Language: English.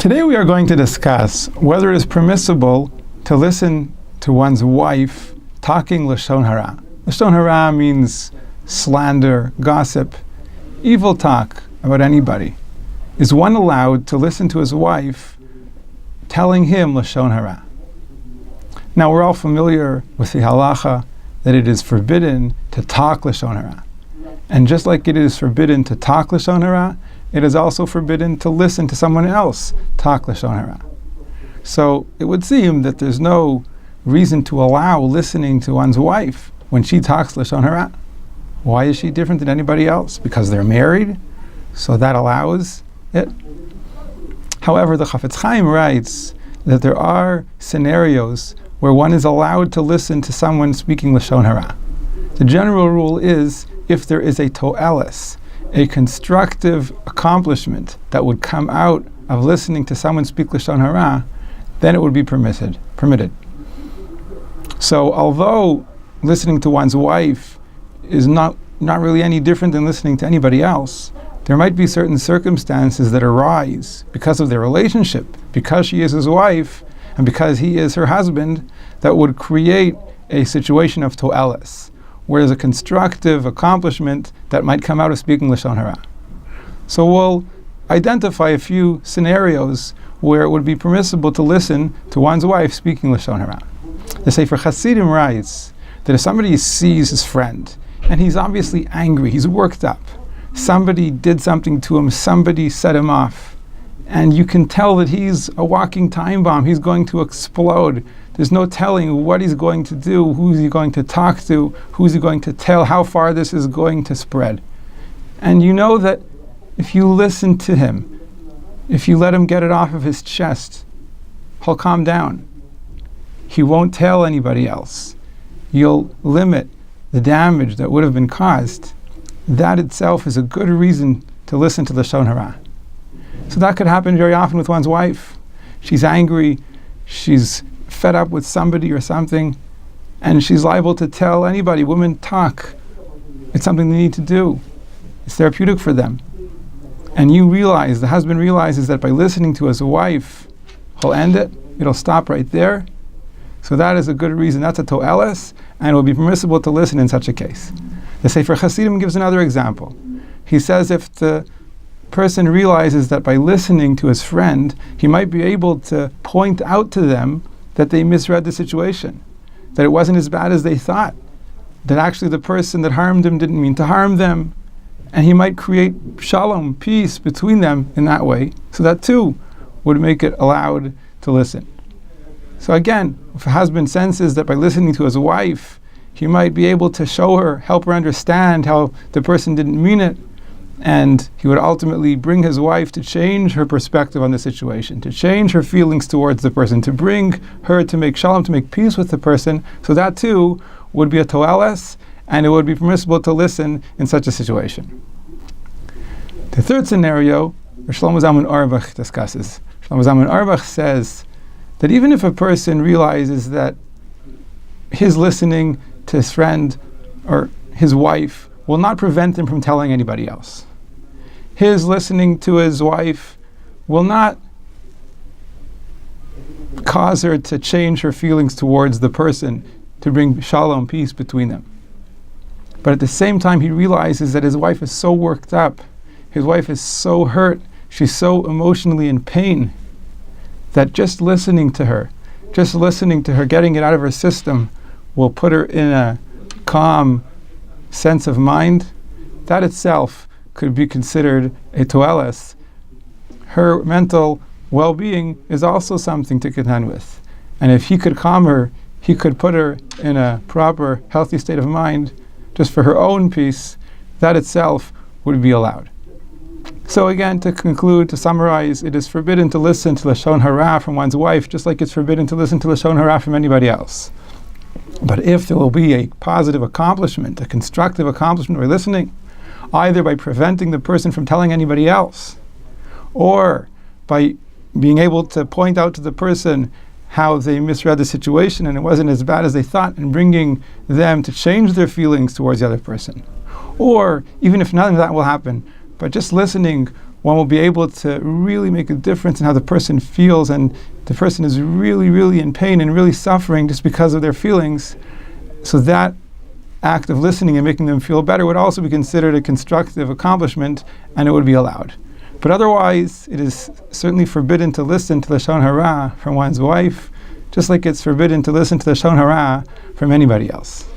Today we are going to discuss whether it is permissible to listen to one's wife talking Lashon Hara. Lashon Hara means slander, gossip, evil talk about anybody. Is one allowed to listen to his wife telling him Lashon Hara? Now we're all familiar with the halacha that it is forbidden to talk Lashon Hara. And just like it is forbidden to talk Lashon Hara, it is also forbidden to listen to someone else talk Lashon Hara. So it would seem that there's no reason to allow listening to one's wife when she talks Lashon Hara. Why is she different than anybody else? Because they're married, so that allows it. However, the Chafetz Chaim writes that there are scenarios where one is allowed to listen to someone speaking Lashon Hara. The general rule is if there is a to'eles, a constructive accomplishment that would come out of listening to someone speak Lashon Hara, then it would be permitted. So although listening to one's wife is not really any different than listening to anybody else, there might be certain circumstances that arise because of their relationship, because she is his wife and because he is her husband, that would create a situation of to'eles, where there's a constructive accomplishment that might come out of speaking Lashon Hara. So we'll identify a few scenarios where it would be permissible to listen to one's wife speaking Lashon Hara. The Sefer Hasidim writes that if somebody sees his friend and he's obviously angry, he's worked up, somebody did something to him, somebody set him off, and you can tell that he's a walking time bomb, he's going to explode. There's no telling what he's going to do, who's he going to talk to, who's he going to tell, how far this is going to spread. And you know that if you listen to him, if you let him get it off of his chest, he'll calm down. He won't tell anybody else. You'll limit the damage that would have been caused. That itself is a good reason to listen to the Lashon Hara. So that could happen very often with one's wife. She's angry, she's fed up with somebody or something, and she's liable to tell anybody. Women talk. It's something they need to do. It's therapeutic for them. And you realize, the husband realizes that by listening to his wife, he'll end it, it'll stop right there. So that is a good reason. That's a to'eles, and it will be permissible to listen in such a case. The Sefer Hasidim gives another example. He says if the person realizes that by listening to his friend, he might be able to point out to them that they misread the situation, that it wasn't as bad as they thought, that actually the person that harmed him didn't mean to harm them, and he might create shalom, peace between them in that way, so that too would make it allowed to listen. So again, if a husband senses that by listening to his wife, he might be able to show her, help her understand how the person didn't mean it, and he would ultimately bring his wife to change her perspective on the situation, to change her feelings towards the person, to bring her to make shalom, to make peace with the person. So that too would be a to'eles, and it would be permissible to listen in such a situation. The third scenario, Shlomo Zalman Auerbach discusses. Shlomo Zalman Auerbach says that even if a person realizes that his listening to his friend or his wife will not prevent him from telling anybody else, his listening to his wife will not cause her to change her feelings towards the person, to bring shalom, peace between them. But at the same time, he realizes that his wife is so worked up, his wife is so hurt, she's so emotionally in pain, that just listening to her, getting it out of her system, will put her in a calm sense of mind. That itself could be considered a to'eles. Her mental well-being is also something to contend with. And if he could calm her, he could put her in a proper, healthy state of mind, just for her own peace, that itself would be allowed. So again, to conclude, to summarize, it is forbidden to listen to Lashon Hara from one's wife, just like it's forbidden to listen to Lashon Hara from anybody else. But if there will be a positive accomplishment, a constructive accomplishment by listening, either by preventing the person from telling anybody else, or by being able to point out to the person how they misread the situation and it wasn't as bad as they thought, and bringing them to change their feelings towards the other person. Or even if none of that will happen, but just listening one will be able to really make a difference in how the person feels, and the person is really, really in pain and really suffering just because of their feelings. So that act of listening and making them feel better would also be considered a constructive accomplishment, and it would be allowed. But otherwise, it is certainly forbidden to listen to Lashon Hara from one's wife, just like it's forbidden to listen to Lashon Hara from anybody else.